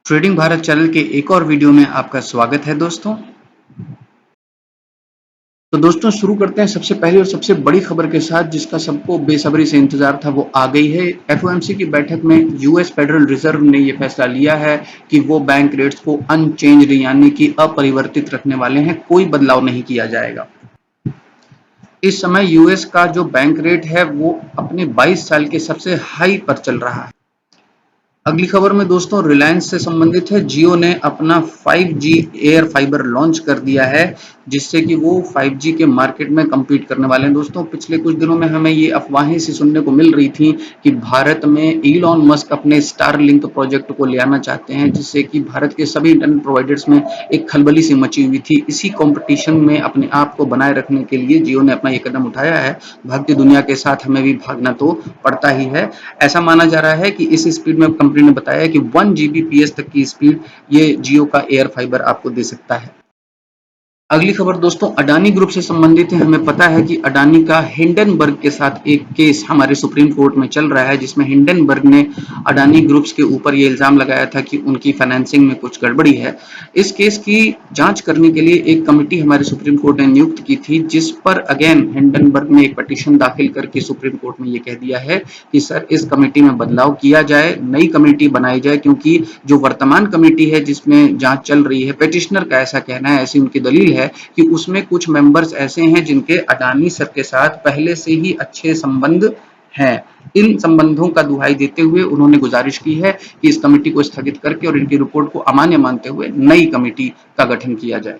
Trading Bharat channel के एक और वीडियो में आपका स्वागत है दोस्तों। तो दोस्तों शुरू करते हैं सबसे पहली और सबसे बड़ी खबर के साथ, जिसका सबको बेसब्री से इंतजार था। वो आ गई है। एफओएमसी की बैठक में यूएस फेडरल रिजर्व ने ये फैसला लिया है कि वो बैंक रेट्स को अनचेंज्ड यानी कि अपरिवर्तित रखने वाले हैं, कोई बदलाव नहीं किया जाएगा। इस समय यूएस का जो बैंक रेट है वो अपने 22 साल के सबसे हाई पर चल रहा है। अगली खबर में दोस्तों रिलायंस से संबंधित है। जियो ने अपना 5G एयर फाइबर लॉन्च कर दिया है, जिससे कि वो 5G के मार्केट में कम्पीट करने वाले हैं। दोस्तों पिछले कुछ दिनों में हमें ये अफवाहें सी सुनने को मिल रही थी कि भारत में इलॉन मस्क अपने स्टारलिंक प्रोजेक्ट को ले आना चाहते हैं, जिससे कि भारत के सभी इंटरनेट प्रोवाइडर्स में एक खलबली सी मची हुई थी। इसी कंपटीशन में अपने आप को बनाए रखने के लिए जियो ने अपना ये कदम उठाया है। भागती दुनिया के साथ हमें भी भागना तो पड़ता ही है। ऐसा माना जा रहा है कि इस स्पीड में कंपनी ने बताया कि 1 Gbps तक की स्पीड ये जियो का एयर फाइबर आपको दे सकता है। अगली खबर दोस्तों अडानी ग्रुप से संबंधित है। हमें पता है कि अडानी का हिंडनबर्ग के साथ एक केस हमारे सुप्रीम कोर्ट में चल रहा है, जिसमें हिंडनबर्ग ने अडानी ग्रुप्स के ऊपर ये इल्जाम लगाया था कि उनकी फाइनेंसिंग में कुछ गड़बड़ी है। इस केस की जांच करने के लिए एक कमेटी हमारे सुप्रीम कोर्ट ने नियुक्त की थी, जिस पर अगेन हिंडनबर्ग ने एक पिटीशन दाखिल करके सुप्रीम कोर्ट में ये कह दिया है कि सर इस कमेटी में बदलाव किया जाए, नई कमेटी बनाई जाए, क्योंकि जो वर्तमान कमेटी है जिसमें जांच चल रही है, पिटिशनर का ऐसा कहना है, ऐसी उनकी दलील है कि उसमें कुछ मेंबर्स ऐसे हैं जिनके अडानी सर के साथ पहले से ही अच्छे संबंध हैं। इन संबंधों का दुहाई देते हुए उन्होंने गुजारिश की है कि इस कमेटी को स्थगित करके और इनकी रिपोर्ट को अमान्य मानते हुए नई कमेटी का गठन किया जाए।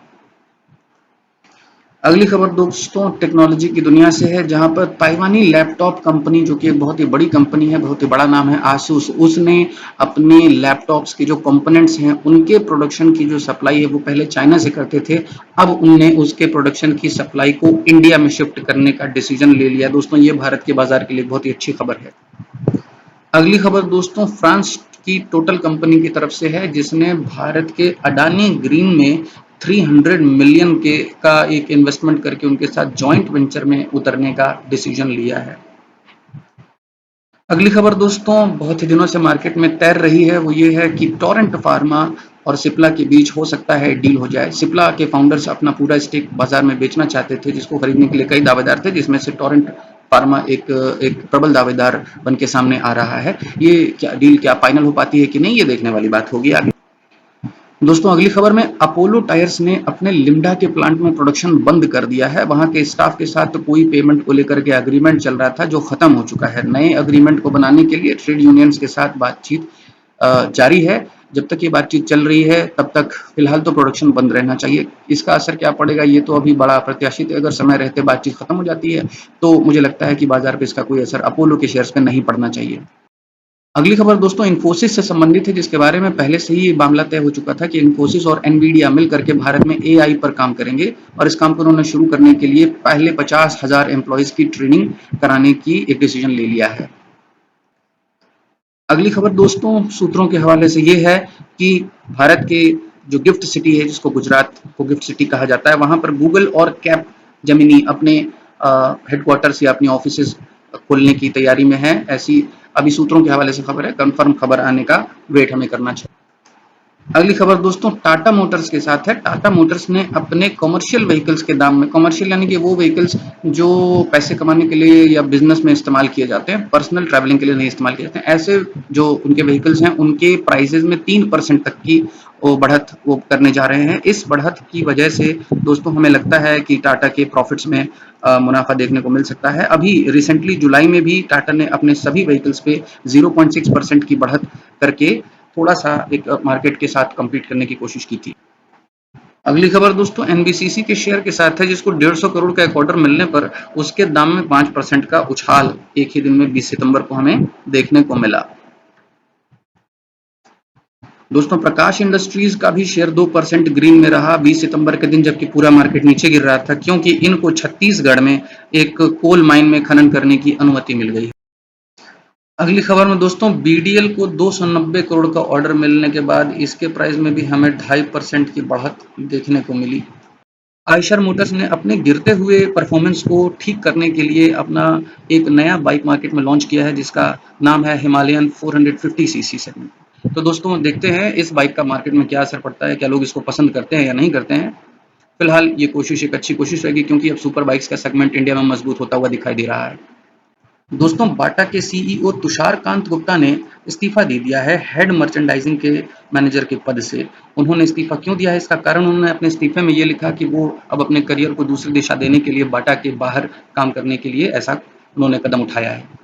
अगली खबर दोस्तों टेक्नोलॉजी की दुनिया से है, जहां पर ताइवानी लैपटॉप कंपनी, जो कि एक बहुत ही बड़ी कंपनी है, बहुत ही बड़ा नाम है आसूस, उसने अपने लैपटॉप्स के जो कंपोनेंट्स हैं उनके प्रोडक्शन की जो सप्लाई है वो पहले चाइना से करते थे। अब उनने उसके प्रोडक्शन की सप्लाई को इंडिया में शिफ्ट करने का डिसीजन ले लिया। दोस्तों ये भारत के बाजार के लिए बहुत ही अच्छी खबर है। अगली खबर दोस्तों फ्रांस की टोटल कंपनी की तरफ से है, जिसने भारत के अडानी ग्रीन में 300 मिलियन के का एक इन्वेस्टमेंट करके उनके साथ जॉइंट वेंचर में उतरने का डिसीजन लिया है। अगली खबर दोस्तों बहुत ही दिनों से मार्केट में तैर रही है, वो ये है कि टोरेंट फार्मा और सिप्ला के बीच हो सकता है डील हो जाए। सिप्ला के फाउंडर्स अपना पूरा स्टेक बाजार में बेचना चाहते थे, जिसको खरीदने के लिए कई दावेदार थे, जिसमें से टोरेंट फार्मा एक प्रबल दावेदार बन के सामने आ रहा है। ये क्या डील क्या फाइनल हो पाती है कि नहीं, ये देखने वाली बात होगी आगे। दोस्तों अगली खबर में अपोलो टायर्स ने अपने लिम्डा के प्लांट में प्रोडक्शन बंद कर दिया है। वहां के स्टाफ के साथ तो कोई पेमेंट को लेकर के एग्रीमेंट चल रहा था, जो खत्म हो चुका है। नए एग्रीमेंट को बनाने के लिए ट्रेड यूनियंस के साथ बातचीत जारी है। जब तक ये बातचीत चल रही है तब तक फिलहाल तो प्रोडक्शन बंद रहना चाहिए। इसका असर क्या पड़ेगा ये तो अभी बड़ा अप्रत्याशित है। अगर समय रहते बातचीत खत्म हो जाती है तो मुझे लगता है कि बाजार पे इसका कोई असर अपोलो के शेयर्स पे नहीं पड़ना चाहिए। अगली खबर दोस्तों इन्फोसिस से संबंधित है, जिसके बारे में पहले से ही मामला तय हो चुका था कि इन्फोसिस और एनवीडिया मिल करके भारत में एआई पर काम करेंगे, और इस काम को उन्होंने शुरू करने के लिए पहले 50,000 एम्प्लॉयज की ट्रेनिंग कराने की एक डिसीजन ले लिया है। अगली खबर दोस्तों सूत्रों के हवाले से ये है कि भारत के जो गिफ्ट सिटी है, जिसको गुजरात को गिफ्ट सिटी कहा जाता है, वहां पर गूगल और कैप जेमिनी अपने हेडक्वार्टर्स या अपनी ऑफिसेज खोलने की तैयारी में है। ऐसी अभी सूत्रों के हवाले से खबर है, कंफर्म खबर आने का वेट हमें करना चाहिए। अगली खबर दोस्तों टाटा मोटर्स के साथ है। टाटा मोटर्स ने अपने कमर्शियल व्हीकल्स के दाम में, कमर्शियल यानी कि वो व्हीकल्स जो पैसे कमाने के लिए या बिजनेस में इस्तेमाल किए जाते हैं, पर्सनल ट्रैवलिंग के लिए नहीं इस्तेमाल किए जाते हैं, ऐसे जो उनके व्हीकल्स हैं उनके प्राइसेस में 3% तक की वो बढ़त वो करने जा रहे हैं। इस बढ़त की वजह से दोस्तों हमें लगता है कि टाटा के प्रॉफिट्स में मुनाफा देखने को मिल सकता है। अभी रिसेंटली जुलाई में भी टाटा ने अपने सभी व्हीकल्स पे 0.6% की बढ़त करके थोड़ा सा एक मार्केट के साथ कम्पीट करने की कोशिश की थी। अगली खबर दोस्तों एनबीसीसी के शेयर के साथ है, जिसको 150 करोड़ का एक ऑर्डर मिलने पर उसके दाम में 5% का उछाल एक ही दिन में 20 सितंबर को हमें देखने को मिला। दोस्तों प्रकाश इंडस्ट्रीज का भी शेयर 2% ग्रीन में रहा 20 सितंबर के दिन, जबकि पूरा मार्केट नीचे गिर रहा था, क्योंकि इनको छत्तीसगढ़ में एक कोल माइन में खनन करने की अनुमति मिल गई। अगली खबर में दोस्तों बीडीएल को 290 करोड़ का ऑर्डर मिलने के बाद इसके प्राइस में भी हमें 2.5% की बढ़त देखने को मिली। आयशर मोटर्स ने अपने गिरते हुए परफॉर्मेंस को ठीक करने के लिए अपना एक नया बाइक मार्केट में लॉन्च किया है, जिसका नाम है हिमालयन 450 सीसी सेगमेंट। तो दोस्तों देखते हैं इस बाइक का मार्केट में क्या असर पड़ता है, क्या लोग इसको पसंद करते हैं या नहीं करते हैं। फिलहाल ये कोशिश एक अच्छी कोशिश रहेगी क्योंकि अब सुपर बाइक्स का सेगमेंट इंडिया में मजबूत होता हुआ दिखाई दे रहा है। दोस्तों बाटा के सीईओ तुषार कांत गुप्ता ने इस्तीफा दे दिया है हेड मर्चेंडाइजिंग के मैनेजर के पद से। उन्होंने इस्तीफा क्यों दिया है इसका कारण उन्होंने अपने इस्तीफे में ये लिखा कि वो अब अपने करियर को दूसरी दिशा देने के लिए बाटा के बाहर काम करने के लिए ऐसा उन्होंने कदम उठाया है।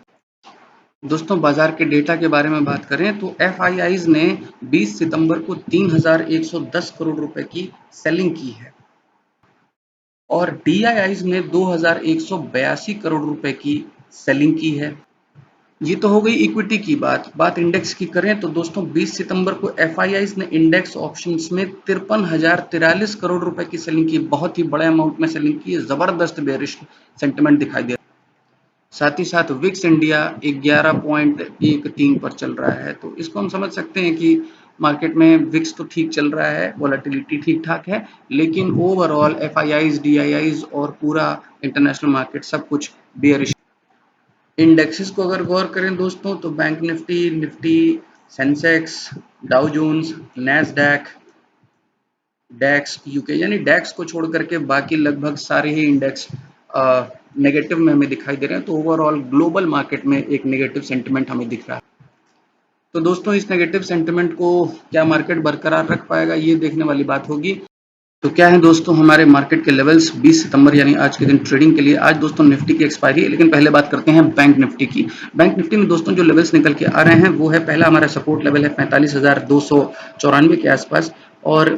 दोस्तों बाजार के डेटा के बारे में बात करें तो एफआईआईज ने 20 सितंबर को 3,110 करोड़ रुपए की सेलिंग की है और डीआईआईज ने 2,182 करोड़ रुपए की सेलिंग की है। ये तो हो गई इक्विटी की बात इंडेक्स की करें तो दोस्तों 20 सितंबर को एफआईआईज ने इंडेक्स ऑप्शंस में 53,043 करोड़ रुपए की सेलिंग की, बहुत ही बड़े अमाउंट में सेलिंग की है, जबरदस्त बेरिश सेंटिमेंट दिखाई दे रहा है। साथ ही साथ विक्स इंडिया 11.13 पर चल रहा है, तो इसको हम समझ सकते हैं कि मार्केट में विक्स तो ठीक चल रहा है, वोलेटिलिटी ठीक ठाक है, लेकिन ओवरऑल एफआईआईज डीआईआईज और पूरा इंटरनेशनल मार्केट सब कुछ बेयरिश। इंडेक्सेस को अगर गौर करें दोस्तों तो bank Nifty, Sensex, Dow Jones, Nasdaq, DAX UK यानी डैक्स को छोड़ करके बाकी लगभग सारे ही इंडेक्स नेगेटिव में हमें दिखाई दे रहे हैं। तो ओवरऑल ग्लोबल मार्केट में एक नेगेटिव सेंटिमेंट हमें दिख रहा है। तो दोस्तों इस नेगेटिव सेंटिमेंट को क्या मार्केट बरकरार रख पाएगा, ये देखने वाली बात होगी। तो क्या है दोस्तों हमारे मार्केट के लेवल्स 20 सितंबर यानी आज के दिन ट्रेडिंग के लिए। आज दोस्तों निफ्टी की एक्सपायरी है, लेकिन पहले बात करते हैं बैंक निफ्टी की। बैंक निफ्टी में दोस्तों जो लेवल्स निकल के आ रहे हैं वो है, पहला हमारा सपोर्ट लेवल है 45,294 के आसपास और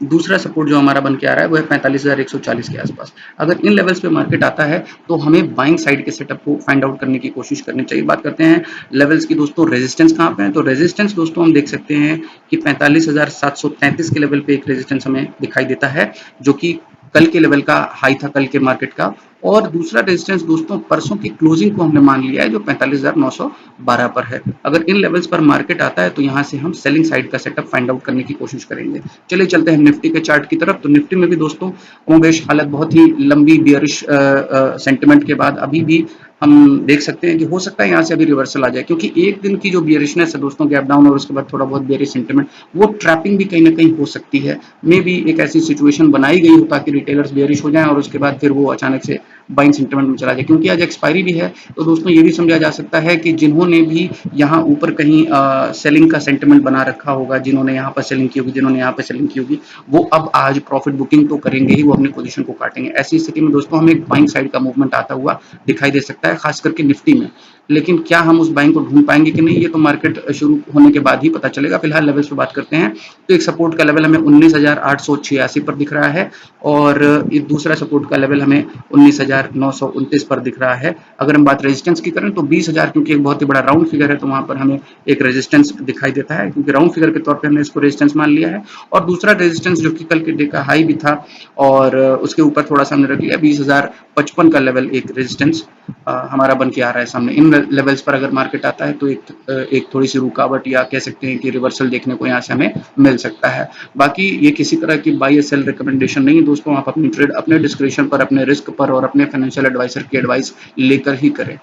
दूसरा सपोर्ट जो हमारा बन के आ रहा है वो है 45,140 के आसपास। अगर इन लेवल्स पे मार्केट आता है तो हमें बाइंग साइड के सेटअप को फाइंड आउट करने की कोशिश करनी चाहिए। बात करते हैं लेवल्स की दोस्तों, रेजिस्टेंस कहाँ पे है, तो रेजिस्टेंस दोस्तों हम देख सकते हैं कि 45,733 के लेवल पे एक रेजिस्टेंस हमें दिखाई देता है, जो कि कल के लेवल का हाई था, कल के मार्केट का। और दूसरा रेजिस्टेंस दोस्तों परसों की क्लोजिंग को हमने मान लिया है जो 45,912 पर है। अगर इन लेवल्स पर मार्केट आता है तो यहाँ से हम सेलिंग साइड का सेटअप फाइंड आउट करने की कोशिश करेंगे। चलिए चलते हैं निफ्टी के चार्ट की तरफ। तो निफ्टी में भी दोस्तों कमोबेश हालत बहुत ही लंबी बियरिश सेंटिमेंट के बाद अभी भी हम देख सकते हैं कि हो सकता है यहाँ से अभी रिवर्सल आ जाए, क्योंकि एक दिन की जो बियरिशनेस है दोस्तों, गैप डाउन और उसके बाद थोड़ा बहुत बियरिश सेंटिमेंट, वो ट्रैपिंग भी कहीं ना कहीं हो सकती है। मे भी एक ऐसी सिचुएशन बनाई गई हो ताकि रिटेलर्स बियरिश हो जाएं और उसके बाद फिर वो अचानक से बाइंग सेंटिमेंट में चला जाए। क्योंकि आज एक्सपायरी भी है तो दोस्तों ये भी समझा जा सकता है कि जिन्होंने भी यहाँ ऊपर कहीं सेलिंग का सेंटिमेंट बना रखा होगा, जिन्होंने यहाँ पर सेलिंग की होगी, जिन्होंने यहाँ पर सेलिंग की होगी, वो अब आज प्रॉफिट बुकिंग तो करेंगे ही, वो अपनी पोजीशन को काटेंगे। ऐसी स्थिति में दोस्तों हमें बाइंग साइड का मूवमेंट आता हुआ दिखाई दे सकता है, खास करके निफ्टी में। लेकिन क्या हम उस बाइंग को ढूंढ पाएंगे कि नहीं, ये तो मार्केट शुरू होने के बाद ही पता चलेगा। फिलहाल लेवल्स पे बात करते हैं तो एक सपोर्ट का लेवल हमें 19,886 पर दिख रहा है और एक दूसरा सपोर्ट का लेवल हमें 19,929 पर दिख रहा है। अगर हम बात रेजिस्टेंस की करें तो 20,000, क्योंकि एक बहुत ही बड़ा राउंड फिगर है तो वहां पर हमें एक रेजिस्टेंस दिखाई देता है, क्योंकि राउंड फिगर के तौर पर हमने इसको रेजिस्टेंस मान लिया है। और दूसरा रेजिस्टेंस जो कि कल के डे का हाई भी था और उसके ऊपर थोड़ा सा हमने रख लिया 20,055 का लेवल, एक रेजिस्टेंस हमारा बन के आ रहा है सामने। इन लेवल्स पर अगर मार्केट आता है तो एक थोड़ी सी रुकावट या कह सकते हैं कि रिवर्सल देखने को यहाँ से हमें मिल सकता है। बाकी ये किसी तरह की बाय या सेल रिकमेंडेशन नहीं है दोस्तों, आप अपनी ट्रेड अपने डिस्क्रिप्शन पर, अपने रिस्क पर और अपने फाइनेंशियल एडवाइजर की एडवाइस लेकर ही करें।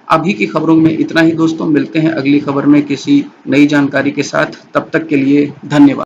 अभी की खबरों में इतना ही दोस्तों, मिलते हैं अगली खबर में किसी नई जानकारी के साथ। तब तक के लिए धन्यवाद।